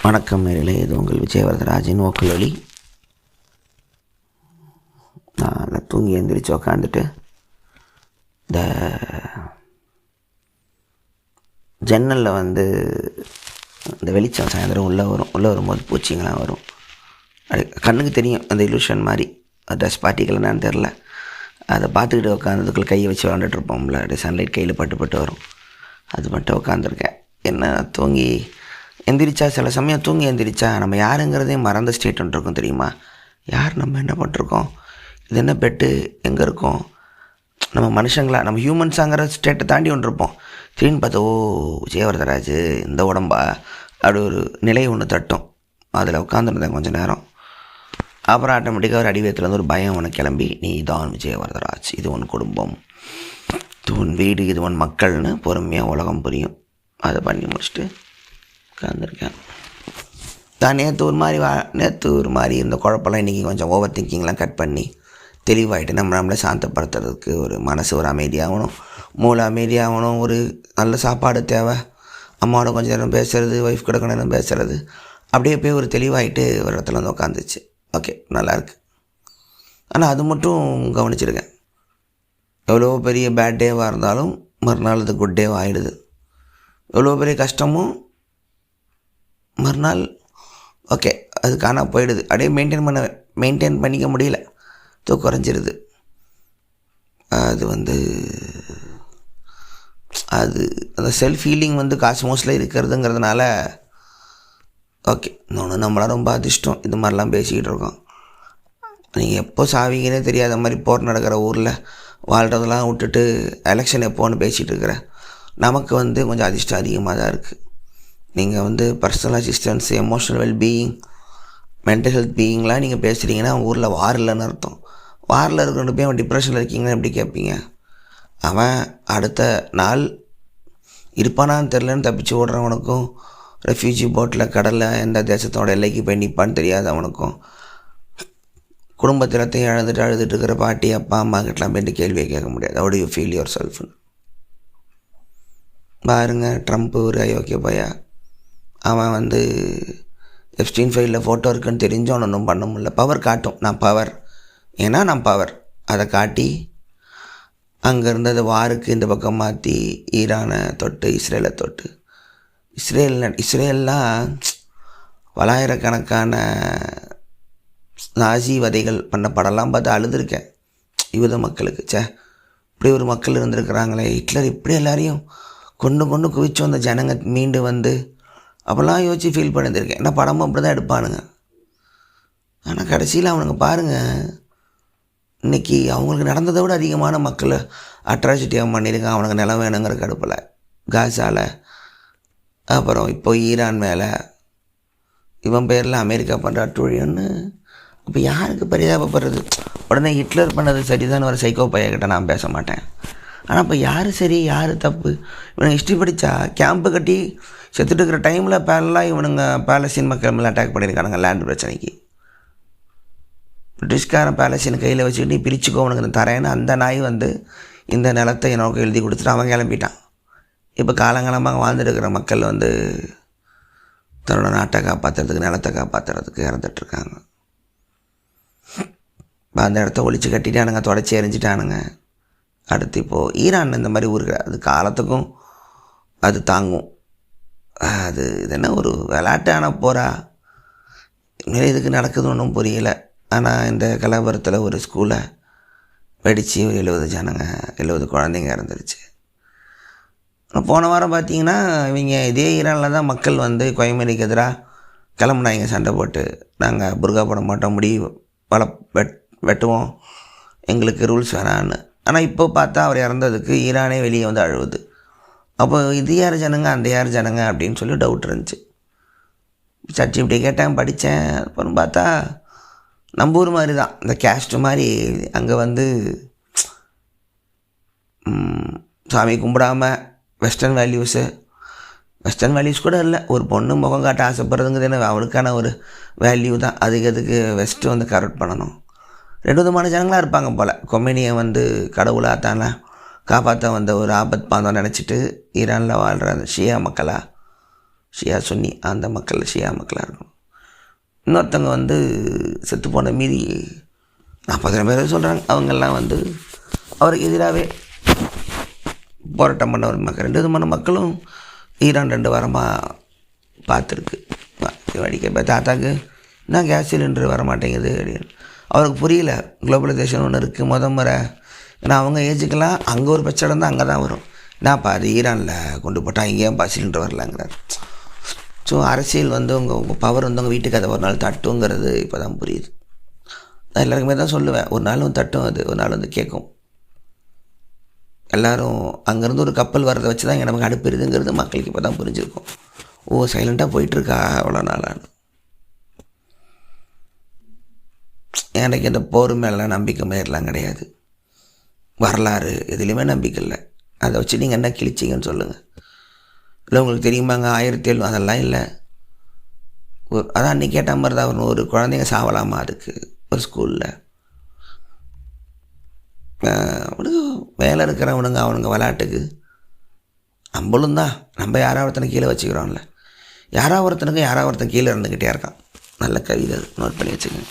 வணக்கம் நேரிலே, இது உங்கள் விஜயவரதராஜின் ஓக்கலொலி. நான் தூங்கி எழுந்திரிச்சு உக்காந்துட்டு இந்த ஜன்னலில் இந்த வெளிச்சம் சாயந்தரம் உள்ளே வரும்போது பூச்சிங்கெலாம் வரும். அது கண்ணுக்கு தெரியும், அந்த இலூஷன் மாதிரி. டஸ்ட் பார்ட்டிகள் என்னன்னு தெரில. அதை பார்த்துக்கிட்டு உட்காந்ததுக்குள்ள கையை வச்சு விளாண்டுட்ருப்போம்ல, அப்படியே சன்லைட் கையில் பட்டு வரும். அது மட்டும் உட்காந்துருக்கேன். என்ன தூங்கி எந்திரிச்சா, சில சமயம் தூங்கி எந்திரிச்சா நம்ம யாருங்கிறதே மறந்த ஸ்டேட் ஒன்று இருக்கும் தெரியுமா? யார் நம்ம என்ன பண்ணிருக்கோம், இது என்ன பெட்டு, எங்கே இருக்கோம், நம்ம மனுஷங்களா, நம்ம ஹியூமன்ஸாங்கிற ஸ்டேட்டை தாண்டி ஒன்று இருப்போம். திடீர்னு பார்த்தா, ஓ விஜயவரதராஜ் இந்த உடம்பா, அப்படி ஒரு நிலை ஒன்று தட்டும். அதில் உட்காந்துருந்தேன் கொஞ்சம் நேரம். அப்புறம் ஆட்டோமேட்டிக்காக ஒரு அடிவயத்துலேருந்து ஒரு பயம் உனக்கு கிளம்பி, நீ தான் விஜயவரதராஜ், இது உன் குடும்பம், இது உன் வீடு, இது உன் மக்கள்னு பொறுமையாக உலகம் புரியும். அதை பண்ணி முடிச்சுட்டு உட்காந்துருக்கேன். தான் நேற்று ஒரு மாதிரி இருந்த குழப்பெல்லாம் இன்றைக்கி கொஞ்சம் ஓவர் திங்கிங்லாம் கட் பண்ணி தெளிவாகிட்டு நம்மளை சாந்தப்படுத்துறதுக்கு ஒரு மனசு ஒரு அமைதியாகணும், மூளை அமைதியாகணும். ஒரு நல்ல சாப்பாடு தேவை, அம்மாவோட கொஞ்சம் நேரம் பேசுகிறது, ஒய்ஃப் கூட கொஞ்சம் நேரம் பேசுகிறது, அப்படியே போய் ஒரு தெளிவாகிட்டு ஒரு இடத்துல வந்து உட்காந்துச்சு. ஓகே, நல்லாயிருக்கு. ஆனால் அது மட்டும் கவனிச்சிருக்கேன், எவ்வளோ பெரிய பேட் டேவாக இருந்தாலும் மறுநாள் அது குட் டேவாக ஆகிடுது. எவ்வளோ பெரிய கஷ்டமும் மறுநாள் ஓகே அது காணா போயிடுது. அப்படியே மெயின்டைன் பண்ணிக்க முடியல, குறைஞ்சிருது. அது அந்த செல்ஃப் ஃபீலிங் காஸ்மோஸில் இருக்கிறதுங்கிறதுனால ஓகே. இன்னொன்று, நம்மளாம் ரொம்ப அதிர்ஷ்டம், இது மாதிரிலாம் பேசிக்கிட்டு இருக்கோம். நீங்கள் எப்போ சாவிங்கன்னே தெரியாத மாதிரி போர் நடக்கிற ஊரில் வாழ்கிறதெல்லாம் விட்டுட்டு எலெக்ஷன் எப்போன்னு பேசிகிட்டு இருக்கிற நமக்கு கொஞ்சம் அதிர்ஷ்டம் அதிகமாக தான் இருக்குது. நீங்கள் personal assistance, emotional wellbeing, mental health பீயிங்லாம் நீங்கள் பேசுகிறீங்கன்னா ஊரில் வார் இல்லைன்னு அர்த்தம். வாரில் இருக்கிற போய் அவன் டிப்ரெஷனில் இருக்கீங்கன்னு எப்படி கேட்பீங்க? அவன் அடுத்த நாள் இருப்பானான்னு தெரிலன்னு தப்பிச்சு ஓடுறவனுக்கும், ரெஃப்யூஜி போட்டில் கடலில் எந்த தேசத்தோட எல்லைக்கு போய் நிற்பான்னு தெரியாது அவனுக்கும், குடும்பத்திலத்தையும் அழுதுட்டு இருக்கிற பாட்டி அப்பா அம்மா கிட்டலாம் போய்ட்டு கேள்வியை கேட்க முடியாது. How do you feel your செல்ஃப்னு பாருங்க. ட்ரம்ப் ஒரு அயோக்கிய பையா, அவன் எப்ஸ்டீன் ஃபைலில் ஃபோட்டோ இருக்குன்னு தெரிஞ்சோன்னு ஒன்றும் பண்ண முடியல. பவர் காட்டும், நான் பவர், அதை காட்டி அங்கே இருந்தது வாருக்கு இந்த பக்கம் மாற்றி ஈரானை தொட்டு இஸ்ரேலை தொட்டு, இஸ்ரேல்லாம் பலாயிரக்கணக்கான நாசி வதைகள் பண்ண படம்லாம் பார்த்து அழுதுருக்கேன். யூத மக்களுக்கு இப்படி ஒரு மக்கள் இருந்திருக்கிறாங்களே, ஹிட்லர் இப்படி எல்லாரையும் கொண்டு குவிச்சு வந்த ஜனங்க மீண்டு அப்போல்லாம் யோசித்து ஃபீல் பண்ணியிருக்கேன். ஏன்னா படமும் அப்படி தான் எடுப்பானுங்க. ஆனால் கடைசியில் அவனுங்க பாருங்கள், இன்றைக்கி அவங்களுக்கு நடந்ததை விட அதிகமான மக்களை அட்ராசிட்டியாக பண்ணியிருக்கான். அவனுக்கு நிலம் வேணுங்கிற கடுப்பில் காசாவில், அப்புறம் இப்போ ஈரான் மேலே, இவன் பேரில் அமெரிக்கா பண்ணுற அட்டுழியன்னு. அப்போ யாருக்கு பரிதாபப்படுறது? உடனே ஹிட்லர் பண்ணது சரிதான் ஒரு சைக்கோ பையன்கிட்ட நான் பேச மாட்டேன். ஆனால் இப்போ யார் சரி யார் தப்பு? இவனுங்க ஹிஸ்ட்ரி படித்தா கேம்பு கட்டி செத்துட்டு இருக்கிற டைமில் இவனுங்க பாலஸ்தீன் மக்கள் மேலே அட்டாக் பண்ணியிருக்கானுங்க லேண்ட் பிரச்சனைக்கு. பிரிட்டிஷ்காரன் பாலஸ்தீன் கையில் வச்சுக்கிட்டு நீ பிரிச்சுக்கோ உனக்கு தரேன்னு அந்த நாய் இந்த நிலத்தை எனக்கு எழுதி கொடுத்துட்டு அவன் கிளம்பிட்டான். இப்போ காலங்காலமாக வாழ்ந்துட்டுருக்கிற மக்கள் தன்னோட நாட்டை காப்பாற்றுறதுக்கு, நிலத்தை காப்பாற்றுறதுக்கு இறந்துட்டுருக்காங்க. இப்போ அந்த இடத்த ஒழிச்சு கட்டிட்டானுங்க, தொடச்சி எரிஞ்சிட்டானுங்க. அடுத்து இப்போது ஈரான் இந்த மாதிரி ஊருக்கு அது காலத்துக்கும் அது தாங்கும். இது என்ன ஒரு விளையாட்டான போரா? இனிமேல் இதுக்கு நடக்குதுன்னு ஒன்றும் புரியல. ஆனால் இந்த கலவரத்தில் ஒரு ஸ்கூலை வெடித்து ஒரு 70 குழந்தைங்க இறந்துருச்சு. போன வாரம் பார்த்திங்கன்னா இவங்க இதே ஈரானில் தான் மக்கள் கொயமேனிக்கு எதிராக கிளம்புனாங்க சண்டை போட்டு, நாங்கள் புர்கா போட மாட்டோம், முடி வெட்டுவோம், எங்களுக்கு ரூல்ஸ் வேணான்னு. ஆனால் இப்போ பார்த்தா அவர் இறந்ததுக்கு ஈரானே வெளியே அழுவுது. அப்போ இது யார் ஜனங்க, அந்த யார் ஜனங்க அப்படின்னு சொல்லி டவுட் இருந்துச்சு. சர்ச்சி இப்படி கேட்டேன், படித்தேன். அப்புறம் பார்த்தா நம்ம ஊர் மாதிரி தான், இந்த கேஸ்ட் மாதிரி. அங்கே சாமி கும்பிடாமல் வெஸ்டர்ன் வேல்யூஸ் கூட இல்லை. ஒரு பொண்ணு முகம் காட்ட ஆசைப்படுறதுங்கிறது அவளுக்கான ஒரு வேல்யூ தான். அதுக்கு வெஸ்ட்டு கரெக்ட் பண்ணணும். 2 விதமான ஜனங்களாக இருப்பாங்க போல். கொமேனியை கடவுளாக தானே காப்பாற்ற ஒரு ஆபத் பாந்தம் நினச்சிட்டு ஈரானில் வாழ்கிற அந்த ஷியா மக்களாக ஷியா சுன்னி அந்த மக்கள் ஷியா மக்களாக இருக்கணும். இன்னொருத்தவங்க வந்து செத்து போன மீதி 40,000 பேர் சொல்கிறாங்க. அவங்கெல்லாம் வந்து அவருக்கு எதிராகவே போராட்டம் பண்ண ஒரு மக்கள். 2 விதமான மக்களும் ஈரான் 2 வாரமாக பார்த்துருக்கு. வடிக்க இப்போ தாத்தாக்கு என்ன கேஸ் சிலிண்டர் வர மாட்டேங்குது அப்படின்னு அவருக்கு புரியல. குளோபலைசேஷன் ஒன்று இருக்குது முறை. ஏன்னா அவங்க ஏஜுக்கெல்லாம் அங்கே ஒரு பிரச்சனை இருந்தால் அங்கே தான் வரும். என்னப்பா அது ஈரானில் கொண்டு போட்டால் இங்கேயும் சிலிண்டர் வரலாங்கிறார். ஸோ அரசியல் வந்து உங்கள் பவர் வந்து உங்கள் வீட்டுக்கு அதை ஒரு நாள் தட்டுங்கிறது இப்போ தான் புரியுது. நான் எல்லாருக்குமே தான் சொல்லுவேன், ஒரு நாள் வந்து தட்டும், அது ஒரு நாள் வந்து கேட்கும். எல்லோரும் அங்கேருந்து ஒரு கப்பல் வர்றதை வச்சு தான் இங்கே நமக்கு அடுப்பிடுதுங்கிறது மக்களுக்கு இப்போ தான் புரிஞ்சிருக்கும். ஓ, சைலண்ட்டாக போயிட்டுருக்கா அவ்வளோ நாளான்னு. எனக்கு இந்த போர் மேலாம் நம்பிக்கை மேலாம் கிடையாது. வரலாறு எதுலேயுமே நம்பிக்கை இல்லை. அதை வச்சு நீங்கள் என்ன கிழிச்சிங்கன்னு சொல்லுங்கள். இல்லை உங்களுக்கு தெரியுமாங்க 1700 அதெல்லாம் இல்லை. அதான் அன்றைக்கி கேட்ட மாதிரி தான் ஒரு குழந்தைங்க சாவலாமா அதுக்கு ஒரு ஸ்கூலில். அவனுக்கு வேலை இருக்கிறவனுங்க அவனுங்க விளையாட்டுக்கு நம்மளும் தான். நம்ம யாராவது ஒருத்தனை கீழே வச்சுக்கிறோம்ல, யாராவது ஒருத்தன் கீழே இருந்துக்கிட்டே இருக்கான். நல்ல கவிதை, நோட் பண்ணி வச்சுக்கோங்க.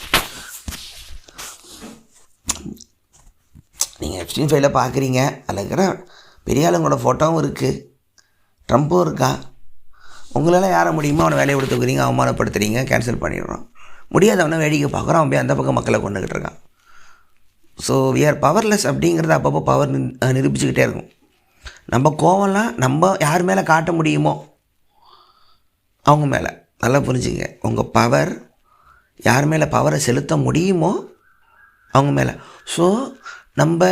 நீங்கள் எப்ஸ்டீன் ஃபைலை பார்க்குறீங்க, அதில் இருக்கிற பெரிய ஆளுங்களோட ஃபோட்டோவும் இருக்குது, ட்ரம்ப்பும் இருக்கான். உங்களால் யாரை முடியுமோ அவனை வேலையை கொடுத்துக்கிறீங்க, அவமானப்படுத்துகிறீங்க, கேன்சல் பண்ணிடுறோம். முடியாதவனை வேடிக்கை பார்க்குறோம், அவன் போய் அந்த பக்கம் மக்களை கொண்டுக்கிட்டு இருக்கான். ஸோ வி ஆர் பவர்லெஸ் அப்படிங்கிறது அப்பப்போ பவர் நிரூபிச்சுக்கிட்டே இருக்கும். நம்ம கோவம்லாம் நம்ம யார் மேலே காட்ட முடியுமோ அவங்க மேலே. நல்லா புரிஞ்சுங்க, உங்கள் பவர் யார் மேலே பவரை செலுத்த முடியுமோ அவங்க மேலே. ஸோ நம்ம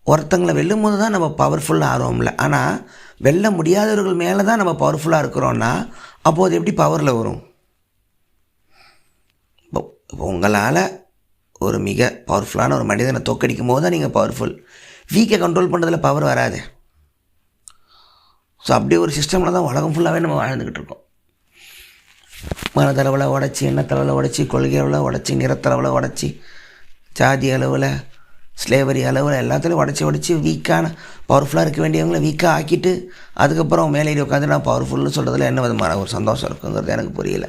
ஒருத்தங்களை வெல்லும் போது தான் நம்ம பவர்ஃபுல்லாக ஆகிறோம்ல. ஆனால் வெல்ல முடியாதவர்கள் மேலே தான் நம்ம பவர்ஃபுல்லாக இருக்கிறோன்னா அப்போது எப்படி பவரில் வரும்? இப்போ உங்களால் ஒரு மிக பவர்ஃபுல்லான ஒரு மனிதனை தோக்கடிக்கும் போது தான் நீங்கள் பவர்ஃபுல். வீக்கை கண்ட்ரோல் பண்ணுறதுல பவர் வராது. ஸோ அப்படி ஒரு சிஸ்டமில் தான் உலகம் ஃபுல்லாகவே நம்ம வாழ்ந்துக்கிட்டு இருக்கோம். மனதளவில் உடச்சி, எண்ணத்தளவில் உடச்சி, கொள்கை அளவில் உடச்சி, நிறத்தளவில் உடச்சி, ஜாதி அளவில், ஸ்லேவரி அளவில் எல்லாத்துலேயும் உடச்சி வீக்கான பவர்ஃபுல்லாக இருக்க வேண்டியவங்களை வீக்காக ஆக்கிட்டு அதுக்கப்புறம் மேலேறி உட்காந்து நான் பவர்ஃபுல்னு சொல்கிறதுல என்ன விதமான ஒரு சந்தோஷம் இருக்குங்கிறது எனக்கு புரியல.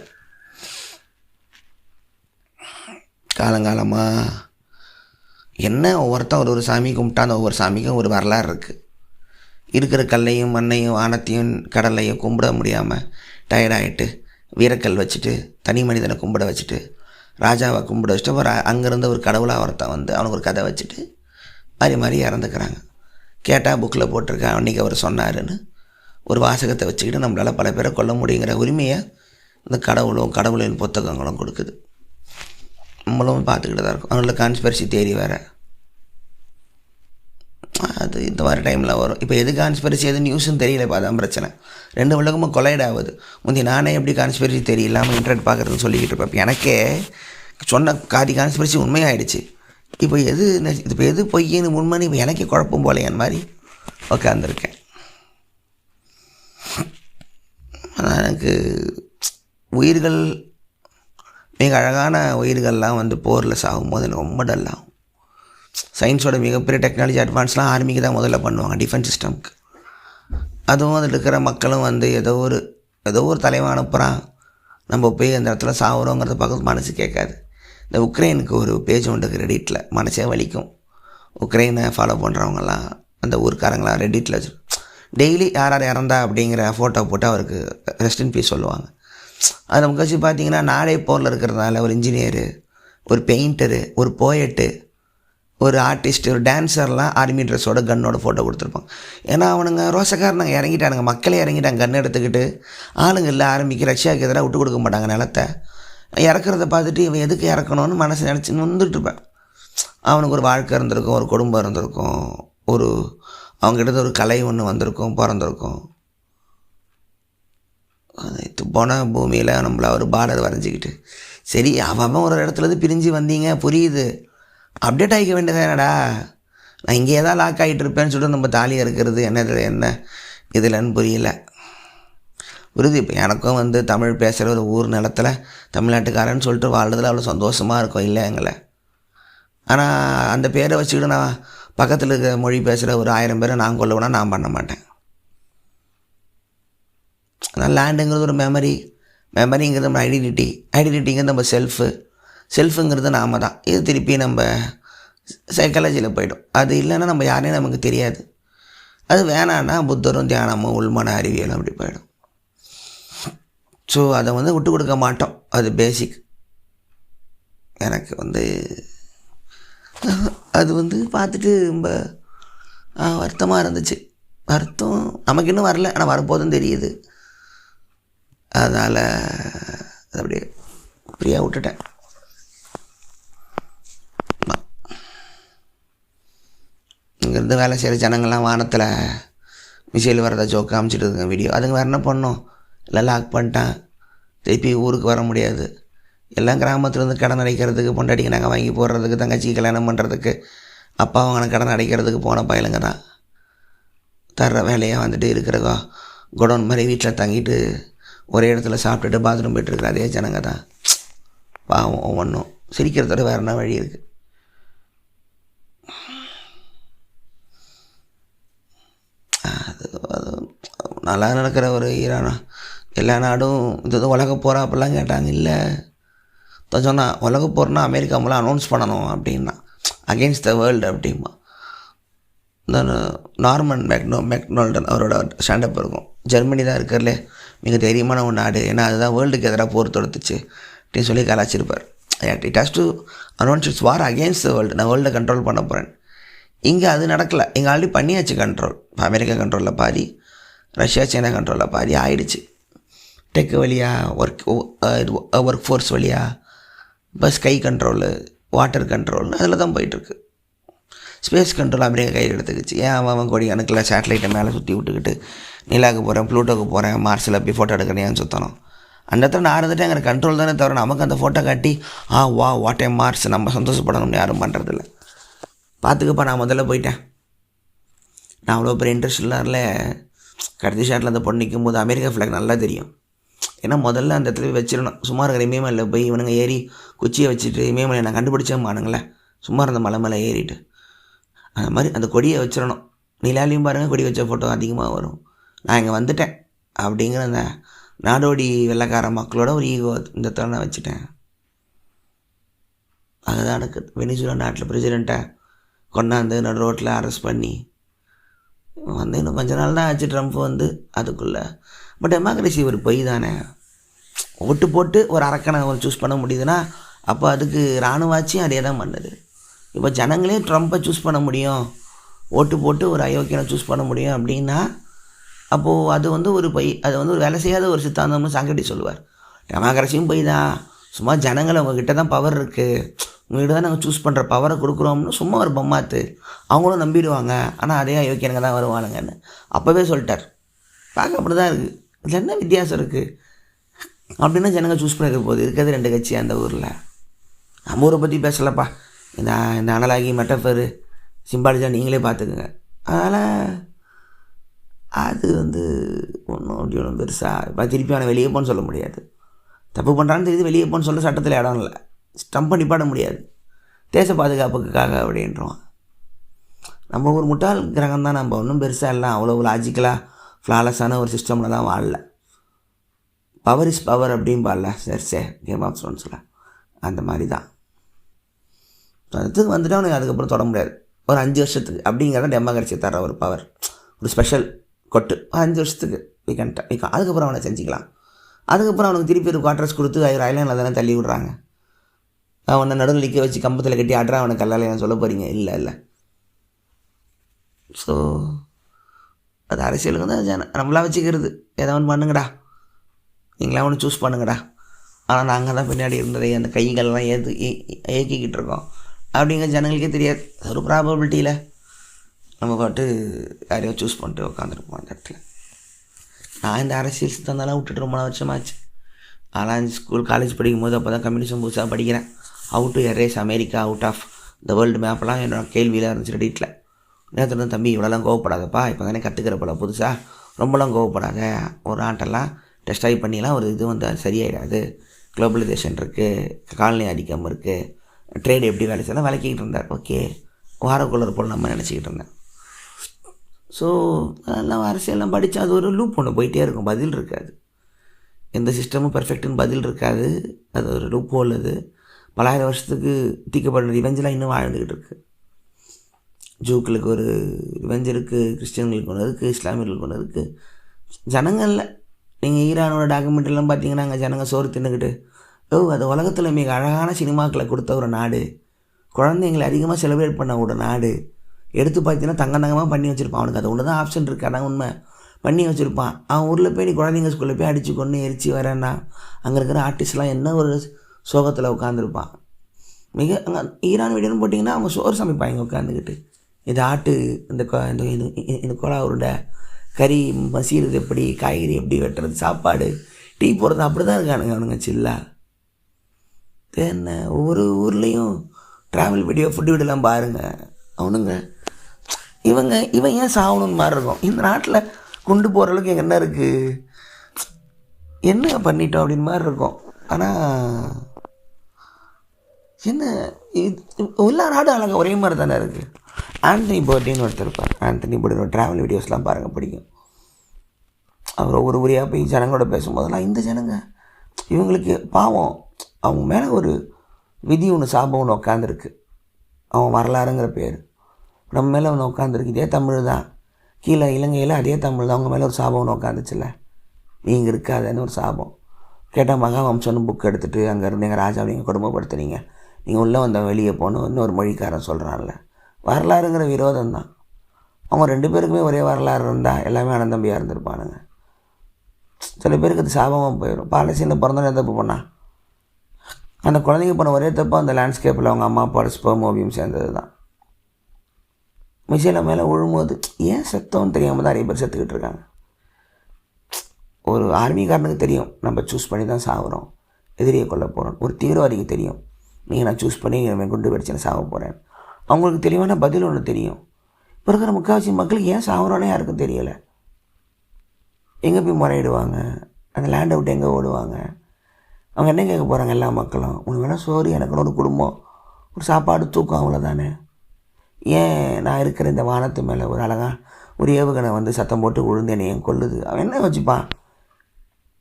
காலங்காலமாக என்ன ஒவ்வொருத்தன் ஒரு சாமி கும்பிட்டா அந்த ஒவ்வொரு சாமிக்கும் ஒரு வரலாறு இருக்குது. இருக்கிற கல்லையும் மண்ணையும் வானத்தையும் கடலையும் கும்பிட முடியாமல் டயர்டாகிட்டு வீரக்கல் வச்சுட்டு தனி மனிதனை கும்பிட வச்சுட்டு ராஜாவை கும்பிட வச்சுட்டு ஒரு அங்கேருந்து ஒரு கடவுளாக ஒருத்தன் வந்து அவனுக்கு ஒரு கதை வச்சுட்டு மாதிரி இறந்துக்கிறாங்க. கேட்டால் புக்கில் போட்டிருக்கேன் அன்றைக்கி அவர் சொன்னாருன்னு ஒரு வாசகத்தை வச்சுக்கிட்டு நம்மளால் பல பேரை கொல்ல முடியுங்கிற உரிமையை இந்த கடவுளின் புத்தகங்களும் கொடுக்குது. நம்மளும் பார்த்துக்கிட்டு தான் இருக்கும். அவங்கள கான்ஸ்பிரசி தியரி வேறு, அது இந்த மாதிரி டைமில் வரும். இப்போ எது கான்ஸ்பிரசி எது நியூஸ்ன்னு தெரியல. இப்போ அதான் பிரச்சனை. 2 உலகமும் கொலைட் ஆகுது. முந்தி நானே எப்படி கான்ஸ்பிரசி தெரியலாமல் இன்டர்நெட் பார்க்குறதுன்னு சொல்லிக்கிட்டு இருப்பேன். இப்போ எனக்கே சொன்ன கான்ஸ்பிரசி உண்மையாகிடுச்சு. இப்போ எது பொய்யின்னு உண்மைன்னு இப்போ எனக்கே குழப்பம் போலையான் மாதிரி உட்காந்துருக்கேன். ஆனால் எனக்கு உயிர்கள் மிக அழகான உயிர்கள்லாம் வந்து போரில் சாகும்போது எனக்கு ரொம்ப டல்லாகும். சயின்ஸோட மிகப்பெரிய டெக்னாலஜி அட்வான்ஸ்லாம் ஆர்மிக்கு தான் முதல்ல பண்ணுவாங்க, டிஃபென்ஸ் சிஸ்டம்க்கு. அதுவும் அதில் இருக்கிற மக்களும் வந்து ஏதோ ஒரு தலைவன் அனுப்புகிறான், நம்ம போய் அந்த இடத்துல சாகுறோங்கிறத பார்க்க மனசு கேட்காது. இந்த உக்ரைனுக்கு ஒரு பேஜ் உண்டு ரெடிட்டில், மனசே வலிக்கும். உக்ரைனை ஃபாலோ பண்ணுறவங்கலாம் அந்த ஊருக்காரங்களாம் ரெடிட்டில் வச்சு டெய்லி யார் இறந்தா அப்படிங்கிற ஃபோட்டோ போட்டு அவருக்கு ரெஸ்ட் இன் பீஸ் சொல்லுவாங்க. அது நமக்கு வச்சு பார்த்திங்கன்னா நாடே போரில் இருக்கிறதுனால ஒரு இன்ஜினியரு, ஒரு பெயிண்டரு, ஒரு போயட்டு, ஒரு ஆர்டிஸ்ட், ஒரு டான்ஸர்லாம் ஆர்மி ட்ரெஸ்ஸோட கன்னோட ஃபோட்டோ கொடுத்துருப்பாங்க. ஏன்னா அவனுங்க ரோசக்காரனுங்க இறங்கிட்டானுங்க, மக்களே இறங்கிட்டாங்க. கன் எடுத்துக்கிட்டு ஆளுங்க இல்லை ஆரம்பிக்க ரஷ்யாவுக்கு எதிராக விட்டு கொடுக்க மாட்டாங்க நிலத்தை. இறக்குறத பார்த்துட்டு இவன் எதுக்கு இறக்கணும்னு மனசு நினச்சி வந்துட்டுருப்பேன். அவனுக்கு ஒரு வாழ்க்கை இருந்திருக்கும், ஒரு குடும்பம் இருந்திருக்கும், அவங்ககிட்ட ஒரு கலை ஒன்று வந்திருக்கும், பிறந்திருக்கும். போன பூமியில் நம்மள ஒரு பார்டர் வரைஞ்சிக்கிட்டு சரி அவன் ஒரு இடத்துலேருந்து பிரிஞ்சு வந்தீங்க புரியுது, அப்டேட் ஆகிக்க வேண்டியது என்னடா, நான் இங்கே தான் லாக் ஆகிட்டு இருப்பேன்னு சொல்லிட்டு நம்ம தாலியாக இருக்கிறது என்ன இதில்ன்னு புரியல. புரியுது. இப்போ எனக்கும் வந்து தமிழ் பேசுகிற ஒரு ஊர் நிலத்தில் தமிழ்நாட்டுக்காரன்னு சொல்லிட்டு வாழ்றதுல அவ்வளோ சந்தோஷமாக இருக்கும் இல்லை எங்களை. ஆனால் அந்த பேரை வச்சுக்கிட்டு நான் பக்கத்தில் இருக்கிற மொழி பேசுகிற ஒரு 1000 பேரை நான் கொல்லுவேனா நான் பண்ண மாட்டேன். அதனால் லேண்டுங்கிறது ஒரு மெமரிங்கிறது நம்ம ஐடென்டிட்டிங்கிறது நம்ம செல்ஃபுங்கிறது நாம தான். இது திருப்பி நம்ம சைக்காலஜியில் போய்டும். அது இல்லைன்னா நம்ம யாரையும் நமக்கு தெரியாது. அது வேணான்னா புத்தரும் தியானமும் உள்மன அறிவியலும் அப்படி போயிடும். ஸோ அதை விட்டு கொடுக்க மாட்டோம். அது பேசிக். எனக்கு அது பார்த்துட்டு ரொம்ப வருத்தமாக இருந்துச்சு. வருத்தம் நமக்கு இன்னும் வரல, ஆனால் வரப்போதும் தெரியுது. அதனால் அது அப்படியே ஃப்ரீயாக விட்டுட்டேன். இங்கேருந்து வேலை செய்கிற ஜனங்கள்லாம் வானத்தில் மிசைல் வரதை ஜோக்கு காமிச்சிட்டு இருக்குங்க வீடியோ. அதுங்க வேறு என்ன பண்ணோம், எல்லாம் லாக் பண்ணிட்டான். திருப்பி ஊருக்கு வர முடியாது. எல்லாம் கிராமத்துலேருந்து கடன் அடைக்கிறதுக்கு, பொண்டாட்டிக்கு நாங்கள் வாங்கி போடுறதுக்கு, தங்கச்சிக்கு கல்யாணம் பண்ணுறதுக்கு, அப்பா வாங்கின கடன் அடைக்கிறதுக்கு போன பயலுங்க தான். தர்ற வேலையாக இருக்கிற குடோன் மாதிரி வீட்டில் தங்கிட்டு ஒரே இடத்துல சாப்பிட்டுட்டு பாத்ரூம் போய்ட்டுருக்குற அதே ஜனங்க தான். பாவம் ஒவ்வொன்றும் சிரிக்கிறதோட வேறு என்ன வழி இருக்குது. அது நல்லா நடக்கிற ஒரு ஈரானா எல்லா நாடும் இது உலக போகிறா அப்படிலாம் கேட்டாங்க. இல்லை சொன்னால் உலக போகிறனா அமெரிக்கா மூலம் அனௌன்ஸ் பண்ணணும் அப்படின்னா, அகெயின்ஸ்ட் த வேர்ல்டு அப்படிமா. இந்த நார்மன் மெக்டொனால்டன் அவரோட ஸ்டாண்டப் இருக்கும். ஜெர்மனி தான் இருக்கிறதுலே மிக தைரியமான ஒரு நாடு, ஏன்னா அதுதான் வேர்ல்டுக்கு எதிராக போர் தொடுத்துச்சு அப்படின்னு சொல்லி கலாச்சிருப்பார். It has to announce its war against the world. நான் வேர்ல்டை கண்ட்ரோல் பண்ண போகிறேன். இங்கே அது நடக்கலை. இங்கே ஆல்ரெடி பண்ணியாச்சு கண்ட்ரோல். அமெரிக்கா கண்ட்ரோலில் பாதி, ரஷ்யா சைனா கண்ட்ரோலில் பாதி ஆயிடுச்சு. டெக் வழியாக ஒர்க் ஃபோர்ஸ் வழியாக, இப்போ ஸ்கை கண்ட்ரோலு, வாட்டர் கண்ட்ரோல்னு அதில் தான் போயிட்டுருக்கு. ஸ்பேஸ் கண்ட்ரோல் அமெரிக்கா கையில் எடுத்துக்கிச்சு. ஏன் அவன் கோடி கணக்கில் சேட்டலைட்டை மேலே சுற்றி விட்டுக்கிட்டு நிலாவுக்கு போகிறேன், ப்ளூட்டோக்கு போகிறேன், மார்ஸில் போய் ஃபோட்டோ எடுக்கிறேன் சுற்றணும். அந்த இடத்துல நான் இருந்துட்டு எங்கள் கண்ட்ரோல் தானே தவிர நமக்கு அந்த ஃபோட்டோ காட்டி வாட் ஏ மார்ஸ் நம்ம சந்தோஷப்படணும்னு யாரும் பண்ணுறதில்ல. பார்த்துக்கப்பா, நான் முதல்ல போயிட்டேன். நான் அவ்வளோ பெரிய இன்ட்ரெஸ்டில் கடைசி ஷாட்டில் அந்த பொண்ணு நிற்கும் போது அமெரிக்கா ஃப்ளாக் நல்லா தெரியும். ஏன்னா முதல்ல அந்த இடத்துல வச்சிடணும். சும்மா இருக்கிற இமயமலையில் போய் இவனுங்க ஏறி குச்சியை வச்சுட்டு இமயமலையை நான் கண்டுபிடிச்சேன்மானுங்களே, சும்மா இருந்த மலை மேலே ஏறிட்டு அந்த மாதிரி அந்த கொடியை வச்சிடணும். நிலாலையும் பாருங்கள் கொடி வச்ச ஃபோட்டோ அதிகமாக வரும். நான் இங்கே வந்துட்டேன் அப்படிங்கிற அந்த நாடோடி வெள்ளைக்கார மக்களோட ஒரு ஈகோ இந்த இடத்துல நான் வச்சுட்டேன். அதுதான் எனக்கு வெனிசுலா நாட்டில் பிரசிடெண்ட்டை கொண்டாந்து நடு ரோட்டில் அரெஸ்ட் பண்ணி இன்னும் கொஞ்ச நாள் தான் ஆச்சு ட்ரம்ப் அதுக்குள்ளே. பட் டெமோக்ரஸி ஒரு பொய் தானே. ஓட்டு போட்டு ஒரு அரக்கனை சூஸ் பண்ண முடியுதுன்னா அப்போ அதுக்கு இராணுவாட்சியும் அதே தான் பண்ணுது. இப்போ ஜனங்களே ட்ரம்ப்பை சூஸ் பண்ண முடியும், ஓட்டு போட்டு ஒரு அயோக்கியனை சூஸ் பண்ண முடியும் அப்படின்னா அப்போது அது ஒரு பொய். அது ஒரு வேலை செய்யாத ஒரு சித்தாந்தம்னு சாக்ரட்டிஸ் சொல்லுவார். டெமோக்ரஸியும் பொய் தான். சும்மா ஜனங்களை உங்ககிட்ட தான் பவர் இருக்குது, உங்கள்கிட்ட தான் நாங்கள் சூஸ் பண்ணுற பவரை கொடுக்குறோம்னு சும்மா ஒரு பொம்மாத்து அவங்களும் நம்பிடுவாங்க. ஆனால் அதே அயோக்கியனுங்க தான் வருவானுங்கன்னு அப்போவே சொல்லிட்டார். பார்க்க அப்படி தான் இருக்குது. இதில் என்ன வித்தியாசம் இருக்குது அப்படின்னா ஜனங்க சூஸ் பண்ணிருக்க போகுது. இருக்கிறது 2 கட்சி அந்த ஊரில். நம்ம ஊரை பற்றி பேசலப்பா. இந்த அனலாகி மெட்டஃபரு சிம்பாலிஜாக நீங்களே பார்த்துக்குங்க. அதனால் அது ஒன்றும் அப்படி ஒன்றும் பெருசாக இப்போ திருப்பி அவனை வெளியே போன்னு சொல்ல முடியாது. தப்பு பண்ணுறான்னு தெரியுது, வெளியே போன்னு சொல்ல சட்டத்தில் இடம் இல்லை. ஸ்டம்ப் பண்ணி பாட முடியாது தேச பாதுகாப்புக்காக அப்படின்றோம். நம்ம ஒரு முட்டாள் கிரகம் தான். நம்ம ஒன்றும் பெருசாக இல்லை, அவ்வளோ லாஜிக்கலாக ஃப்ளாலஸான ஒரு சிஸ்டமில் தான் வாழல. பவர் இஸ் பவர் அப்படின்பால சரி கேம் ஆஃப் த்ரோன்ஸில் அந்த மாதிரி தான். அதுக்கு வந்துட்டு அவனுக்கு அதுக்கப்புறம் தொட முடியாது. ஒரு 5 வருஷத்துக்கு அப்படிங்கிறத டெமோக்ரஸி தர ஒரு பவர், ஒரு ஸ்பெஷல் கொட்டு 5 வருஷத்துக்கு அதுக்கப்புறம் அவனை செஞ்சுக்கலாம். அதுக்கப்புறம் அவனுக்கு திருப்பி ஒரு குவார்டர்ஸ் கொடுத்து ஐலாண்டில் தானே தள்ளி விடுறாங்க. அவனை நடுவில் நிற்க வச்சு கம்பத்தில் கட்டி ஆடுறா அவனை கல்லால் சொல்ல போகிறீங்க? இல்லை. ஸோ அது அரசியலுக்கு தான் நம்மளாம் வச்சுக்கிறது. ஏதாவது பண்ணுங்கடா, நீங்களாம் ஒன்று சூஸ் பண்ணுங்கடா. ஆனால் நாங்கள் தான் பின்னாடி இருந்ததை அந்த கைகள்லாம் இயக்கிக்கிட்டு இருக்கோம் அப்படிங்கிற ஜனங்களுக்கே தெரியாது. ஒரு ப்ராபபிலிட்டியில் நம்ம பாட்டு யாரையோ சூஸ் பண்ணிட்டு உட்காந்துருப்போம் அந்த இடத்துல. நான் இந்த அரசியல் சித்தாந்தெல்லாம் விட்டுட்டு ரொம்ப வருஷமாச்சு. ஆனால் ஸ்கூல் காலேஜ் படிக்கும்போது அப்போ தான் கம்யூனிசம் புதுசாக படிக்கிறேன். How to erase America out of the world மேப்லாம் என்னோட கேள்வியில் இருந்துச்சு ரெடிட்டில். நேரத்தில் தம்பி இவ்வளோலாம் கோவப்படாதப்பா, இப்போ தானே கற்றுக்கிற போல புதுசாக, ரொம்பலாம் கோவப்படாத, ஒரு நாட்டெல்லாம் டெஸ்ட் ஆகி பண்ணிலாம் ஒரு இது சரியாயிடாது. குளோபலைசேஷன் இருக்குது, காலனி ஆதிக்கம் இருக்குது, ட்ரேடு எப்படி வேலை செய்யலாம் விளக்கிக்கிட்டு இருந்தார். ஓகே, வாரக்குள்ளர் போல் நம்ம நினச்சிக்கிட்டு இருந்தேன். ஸோ அதெல்லாம் அரசியல்லாம் படித்தா அது ஒரு லூப் ஒன்று போயிட்டே இருக்கும், பதில் இருக்காது. எந்த சிஸ்டமும் பெர்ஃபெக்ட்டுன்னு பதில் இருக்காது. அது ஒரு லூப் ஹோல். அது பலாயிரம் வருஷத்துக்கு தீக்கப்படுற ரிவெஞ்செலாம் இன்னும் வாழ்ந்துக்கிட்டு இருக்குது. ஜூக்களுக்கு ஒரு ரிவெஞ்ச் இருக்குது, கிறிஸ்டியன்களுக்கு ஒன்று இருக்குது, இஸ்லாமியர்களுக்கு ஒன்று இருக்குது. ஜனங்களில் நீங்கள் ஈரானோட டாக்குமெண்ட்ரிலாம் பார்த்தீங்கன்னா அங்கே ஜனங்கள் சோறு தின்னுக்கிட்டு அது உலகத்தில் மிக அழகான சினிமாக்களை கொடுத்த ஒரு நாடு, குழந்தைங்களை அதிகமாக செலிப்ரேட் பண்ண ஒரு நாடு. எடுத்து பார்த்தீங்கன்னா தங்கமாக பண்ணி வச்சுருப்பான். அவனுக்கு அது ஒன்று தான் ஆப்ஷன் இருக்குது. ஆனால் உண்மை பண்ணி வச்சுருப்பான். அவன் ஊரில் போய் நீ குழந்தைங்க ஸ்கூலில் போய் அடித்து கொண்டு எரிச்சு வரேன்னா அங்கே இருக்கிற ஆர்டிஸ்ட்லாம் என்ன ஒரு சோகத்தில் உட்காந்துருப்பான். மிக அங்கே ஈரான் வீடுன்னு போட்டிங்கன்னா அவங்க சோறு சமைப்பாங்க உட்காந்துக்கிட்டு. இது ஆட்டு இந்த கோலா உருண்டை, கறி மசீரது எப்படி, காய்கறி எப்படி வெட்டுறது, சாப்பாடு, டீ போடுறது, அப்படி தான் இருக்கானுங்க அவனுங்க சில்லா. என்ன ஒவ்வொரு ஊர்லேயும் ட்ராவல் வீடியோ, ஃபுட்டு வீடியோலாம் பாருங்கள். அவனுங்க இவன் ஏன் சாகணுன்னு மாதிரி இருக்கும். இந்த நாட்டில் கொண்டு போகிற அளவுக்கு எங்கே என்ன இருக்குது, என்ன பண்ணிட்டோம் அப்படின்னு மாதிரி இருக்கும். ஆனால் என்ன எல்லா நாடும் அழகாக ஒரே மாதிரி தானே இருக்குது. ஆண்டனி பர்த்டேன்னு ஒருத்தர் இருப்பார். ஆண்டனி பர்த்டே ட்ராவல் வீடியோஸ்லாம் பாருங்கள், பிடிக்கும். அவர் ஒவ்வொரு ஊரியாக போய் ஜனங்களோட பேசும்போதெல்லாம் இந்த ஜனங்க இவங்களுக்கு பாவம், அவங்க மேலே ஒரு விதி ஒன்று, சாபம் ஒன்று உட்காந்துருக்கு. அவன் வரலாறுங்கிற பேர் நம்ம மேலே ஒன்று உட்காந்துருக்கு. இதே தமிழ் தான். கீழே இலங்கையில் அதே தமிழ் தான். அவங்க மேலே ஒரு சாபம் ஒன்று உட்காந்துச்சுல்ல, நீங்கள் இருக்காதுன்னு ஒரு சாபம். கேட்டால் மகாவம்சம்னு புக் எடுத்துகிட்டு அங்கே இருந்து எங்கள் ராஜாவை நீங்கள் கொடுமைப்படுத்துனீங்க, நீங்கள் உள்ளே வந்த வெளியே போகணும் இன்னொரு மொழிக்காரன் சொல்கிறான்ல. வரலாறுங்கிற விரோதம் தான். அவங்க 2 பேருக்குமே ஒரே வரலாறு இருந்தால் எல்லாமே அனந்தம்பியாக இருந்திருப்பானுங்க. சில பேருக்கு அது சாபமாக போயிடும். பாலஸ்தீனில் பிறந்தோன்னு தப்பு பண்ணால் அந்த குழந்தைங்க போன ஒரே தப்பு அந்த லேண்ட்ஸ்கேப்பில் அவங்க அம்மா அப்பாவோட ஸ்பெர்ம் ஓவியம் சேர்ந்தது தான். மிஷினில் மேலே விழும்போது ஏன் செத்தோன்னு தெரியாமல் தான் நிறைய பேர் செத்துக்கிட்டு இருக்காங்க. ஒரு ஆர்மிக்காரனுக்கு தெரியும் நம்ம சூஸ் பண்ணி தான் சாகுறோம், எதிரியை கொல்ல போகிறோம். ஒரு தீவிரவாதிக்கு தெரியும் நீங்கள் நான் சூஸ் பண்ணி குண்டு வெடிச்சு சாக போகிறேன். அவங்களுக்கு தெளிவான பதில் ஒன்று தெரியும். இப்போ இருக்கிற முக்கால்வாசி மக்களுக்கு ஏன் சாகுறோன்னே யாருக்கும் தெரியலை. எங்கே போய் முறையிடுவாங்க, அந்த லேண்டை விட்டு எங்கே ஓடுவாங்க, அவங்க என்ன கேட்க போகிறாங்க எல்லா மக்களும்? உனக்கு வேணால் சோறு, எனக்கு ஒரு குடும்பம், ஒரு சாப்பாடு, தூக்கம், அவ்வளோதானே. ஏன் நான் இருக்கிற இந்த வானத்து மேலே ஒரு அழகாக ஒரு ஏவுகணை வந்து சத்தம் போட்டு விழுந்து என்னை ஏன் கொல்லுது? அவன் என்ன வச்சுப்பான்?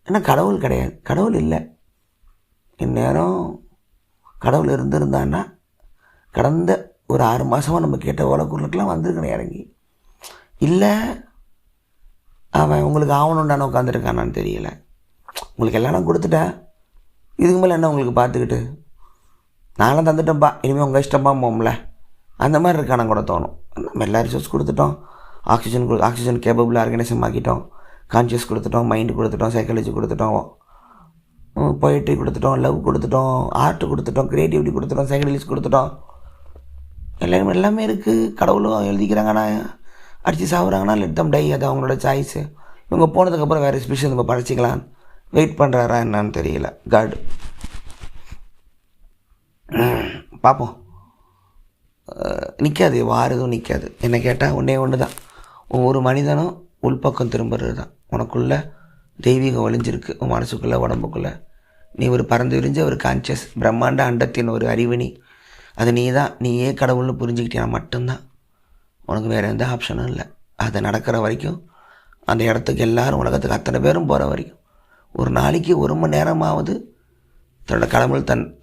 ஏன்னா கடவுள் கிடையாது, கடவுள் இல்லை. இந்நேரம் கடவுள் இருந்திருந்தான்னா கடந்த ஒரு 6 மாதமாக நம்ம கேட்ட ஓலக்குரலுக்கெல்லாம் வந்திருக்கணும் இறங்கி. இல்லை அவன் உங்களுக்கு ஆகணுண்டான உட்காந்துருக்கானான்னு தெரியல. உங்களுக்கு எல்லாம் நான் கொடுத்துட்டேன், இதுக்கு மேலே என்ன உங்களுக்கு பார்த்துக்கிட்டு, நானும் தந்துட்டேன்ப்பா, இனிமேல் உங்கள் இஷ்டப்பா போகும்ல, அந்த மாதிரி இருக்கான கூட தோணும். நம்ம எல்லா ரிசோர்ஸ் கொடுத்துட்டோம். ஆக்சிஜன் கேப்பபிள் ஆர்கனைசம் ஆக்கிட்டோம், கான்ஷியஸ் கொடுத்துட்டோம், மைண்டு கொடுத்துட்டோம், சைக்காலஜி கொடுத்துட்டோம், பொயட்ரி கொடுத்துட்டோம், லவ் கொடுத்துட்டோம், ஆர்ட் கொடுத்துட்டோம், க்ரியேட்டிவிட்டி கொடுத்துட்டோம், சைக்காலஜிஸ் கொடுத்துட்டோம். எல்லாமே இருக்குது. கடவுளும் எழுதிக்கிறாங்க. ஆனால் அடித்து சாப்பிட்றாங்கன்னா லெட் தம் டை, அது அவங்களோட சாய்ஸு. இவங்க போனதுக்கப்புறம் வேறு ஸ்பெஷல் நம்ம படைச்சிக்கலாம் வெயிட் பண்ணுறாரா என்னான்னு தெரியல. காட் பார்ப்போம். நிற்காது, வாரதும் நிற்காது. என்னை கேட்டால் ஒன்று தான், ஒவ்வொரு மனிதனும் உள்பக்கம் திரும்புறது தான். உனக்குள்ளே தெய்வீகம் ஒளிஞ்சிருக்கு, உன் மனசுக்குள்ளே, உடம்புக்குள்ளே. நீ ஒரு பறந்து விரிஞ்ச ஒரு கான்சியஸ் பிரம்மாண்ட அண்டத்தின் ஒரு அறிவினி. அது நீ தான். நீயே கடவுள்னு புரிஞ்சுக்கிட்டீங்கன்னா மட்டும்தான் உனக்கு வேறு எந்த ஆப்ஷனும் இல்லை. அது நடக்கிற வரைக்கும், அந்த இடத்துக்கு எல்லோரும், உலகத்துக்கு அத்தனை பேரும் போகிற வரைக்கும், ஒரு நாளைக்கு 1 மணி நேரமாவது தன்னோட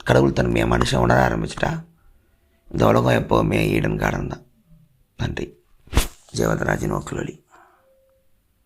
கடவுள் தன்மையை மனுஷன் உணர ஆரம்பிச்சிட்டா இந்த உலகம் எப்போவுமே ஈடன் கார்டன் தான். நன்றி. ஜெயவர்தராஜன் ஓக்கல் வழி.